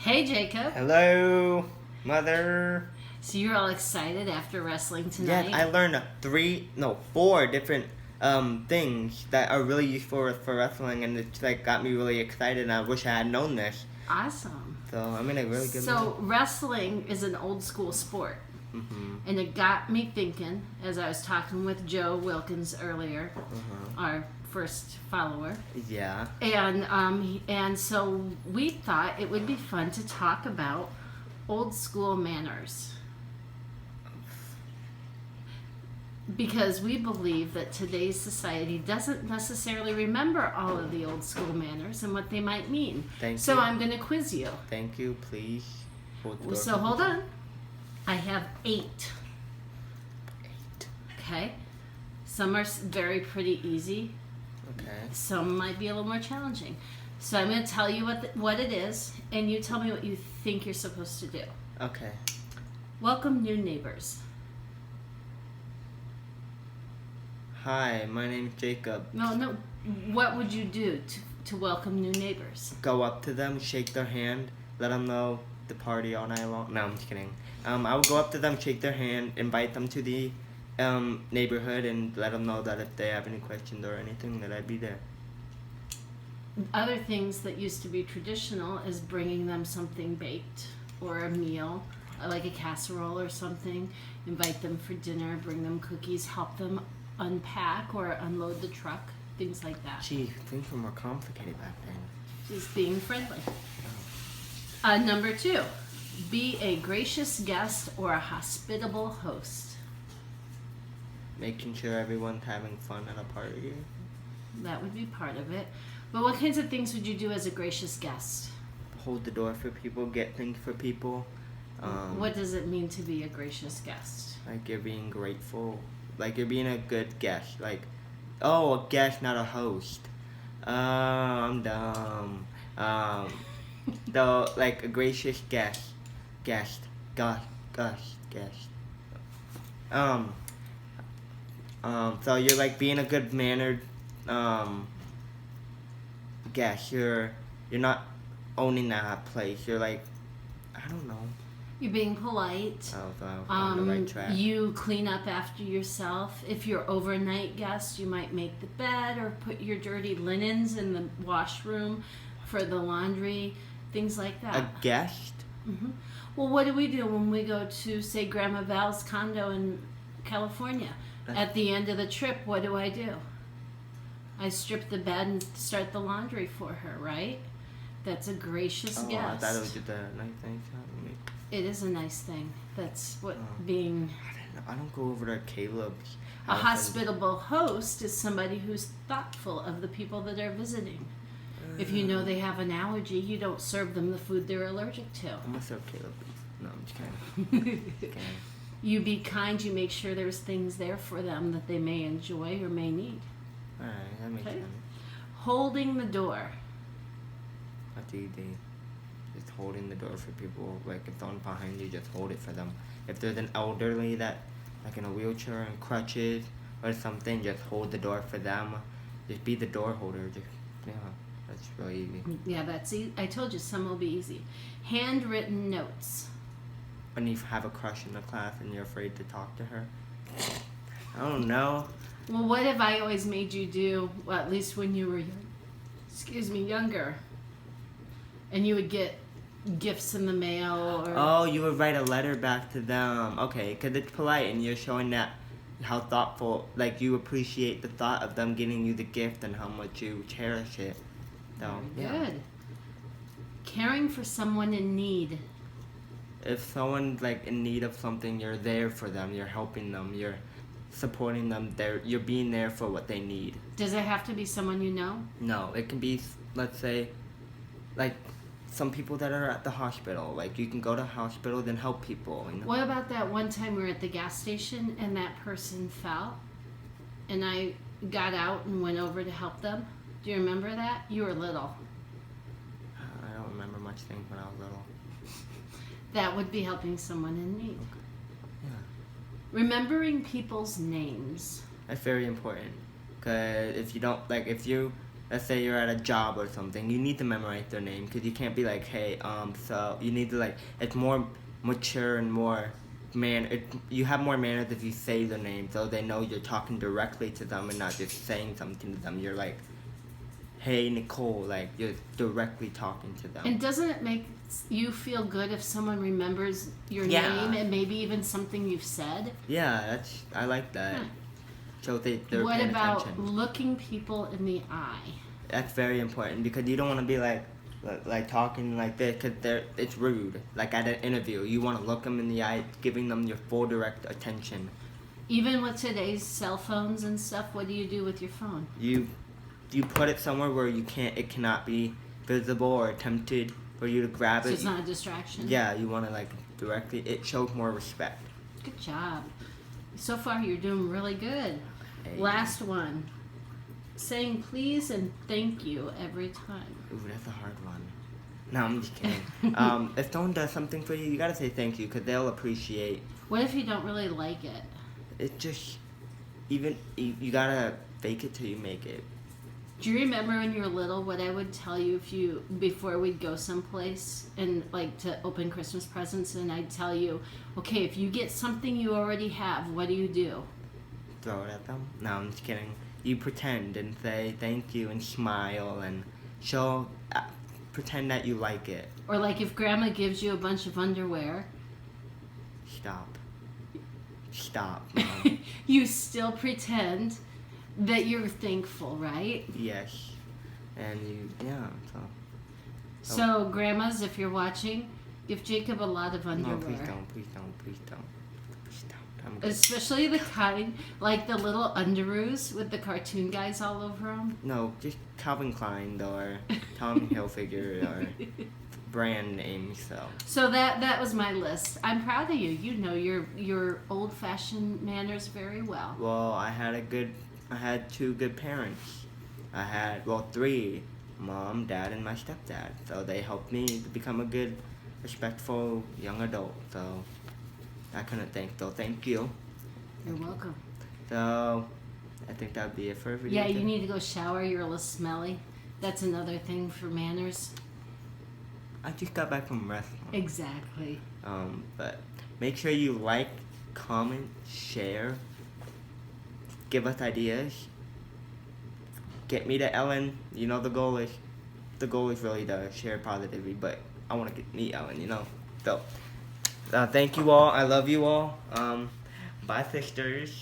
Hey, Jacob. Hello, Mother. So you're all excited after wrestling tonight? Yes, I learned 4 different things that are really useful for wrestling, and it's like got me really excited. And I wish I had known this. Awesome. So I'm in a really good mood. So wrestling is an old school sport. And it got me thinking as I was talking with Joe Wilkins earlier, our first follower. Yeah. And so we thought it would be fun to talk about old school manners. Because we believe that today's society doesn't necessarily remember all of the old school manners and what they might mean. Thank So you. I'm going to quiz you. Thank you. Please. So hold on. I have 8. 8. Okay. Some are very pretty easy. Okay. Some might be a little more challenging. So I'm going to tell you what it is, and you tell me what you think you're supposed to do. Okay. Welcome new neighbors. Hi, my name's Jacob. No. What would you do to welcome new neighbors? Go up to them, shake their hand, let them know the party all night long. No, I'm just kidding. I would go up to them, shake their hand, invite them to the neighborhood, and let them know that if they have any questions or anything, that I'd be there. Other things that used to be traditional is bringing them something baked or a meal, like a casserole or something. Invite them for dinner, bring them cookies, help them unpack or unload the truck, things like that. Gee, things were more complicated back then. Just being friendly. Number 2, be a gracious guest or a hospitable host. Making sure everyone's having fun at a party. That would be part of it. But what kinds of things would you do as a gracious guest? Hold the door for people, get things for people. What does it mean to be a gracious guest? Like you're being grateful. Like you're being a good guest. Like, oh, a guest, not a host. I'm dumb. Though, like a gracious guest. So you're like being a good mannered, guest. You're not owning that place. You're like, I don't know. You're being polite. Oh, so on the right track. You clean up after yourself. If you're overnight guest, you might make the bed or put your dirty linens in the washroom for the laundry, things like that. A guest? Well, what do we do when we go to, say, Grandma Val's condo in California? At the end of the trip, what do? I strip the bed and start the laundry for her, right? That's a gracious guest. I thought it was just a nice thing. It is a nice thing. That's what being... I don't go over to Caleb's A house hospitable host is somebody who's thoughtful of the people that are visiting. If you know they have an allergy, you don't serve them the food they're allergic to. I'm gonna serve Caleb. No, I'm just kidding. You be kind, you make sure there's things there for them that they may enjoy or may need. Alright, that makes sense. Holding the door. That's easy. Just holding the door for people. Like if someone's behind you, just hold it for them. If there's an elderly that, like in a wheelchair and crutches or something, just hold the door for them. Just be the door holder. That's really easy. Yeah, that's easy. I told you some will be easy. Handwritten notes. When you have a crush in the class and you're afraid to talk to her. I don't know. Well, what have I always made you do? Well, at least when you were, younger, and you would get gifts in the mail, or Oh, you would write a letter back to them. Okay, because it's polite and you're showing that how thoughtful, like you appreciate the thought of them getting you the gift and how much you cherish it. So, Good. Caring for someone in need. If someone's like in need of something, you're there for them. You're helping them. You're supporting them. You're being there for what they need. Does it have to be someone you know? No, it can be, let's say, like some people that are at the hospital. Like you can go to the hospital, then help people. You know? What about that one time we were at the gas station and that person fell, and I got out and went over to help them? Do you remember that? You were little. I don't remember much things when I was little. That would be helping someone in need. Okay. Yeah. Remembering people's names. That's very important. Because if you don't, like, if you let's say you're at a job or something, you need to memorize their name because you can't be like, hey, so you need to like, it's more mature and more you have more manners if you say the name so they know you're talking directly to them and not just saying something to them. You're like, hey, Nicole, like you're directly talking to them. And doesn't it make you feel good if someone remembers your Yeah. name and maybe even something you've said? Yeah, I like that. So they're What paying about attention. looking people in the eye? That's very important because you don't want to be like talking like this because it's rude. Like at an interview, you want to look them in the eye, giving them your full direct attention. Even with today's cell phones and stuff, what do you do with your phone? You put it somewhere where it cannot be visible or attempted for you to grab So it. it's not a distraction? Yeah, you want to like directly. It shows more respect. Good job. So far, you're doing really good. Hey. Last one. Saying please and thank you every time. Ooh, that's a hard one. No, I'm just kidding. If someone does something for you, you gotta say thank you because they'll appreciate. What if you don't really like it? It just you gotta fake it till you make it. Do you remember when you were little what I would tell you before we'd go someplace and like to open Christmas presents, and I'd tell you, okay, if you get something you already have, what do? Throw it at them? No, I'm just kidding. You pretend and say thank you and smile and pretend that you like it. Or like if grandma gives you a bunch of underwear, Stop, Mom. you still pretend that you're thankful, right? Yes. And so. So grandmas, if you're watching, give Jacob a lot of underwear. No, please don't. Please don't. Please don't. I'm good. Especially the kind, like the little underoos with the cartoon guys all over them. No, just Calvin Klein or Tommy Hilfiger or brand names. So that was my list. I'm proud of you. You know your old-fashioned manners very well. Well, I had 2 good parents. I had, three, Mom, Dad, and my stepdad. So they helped me to become a good, respectful young adult. So I couldn't thank you. You're welcome. So I think that would be it for a video. Yeah, you need to go shower. You're a little smelly. That's another thing for manners. I just got back from wrestling. Exactly. But make sure you like, comment, share, give us ideas. Get me to Ellen. You know the goal is really to share positivity, but I want to meet Ellen. So thank you all. I love you all. Bye, sisters.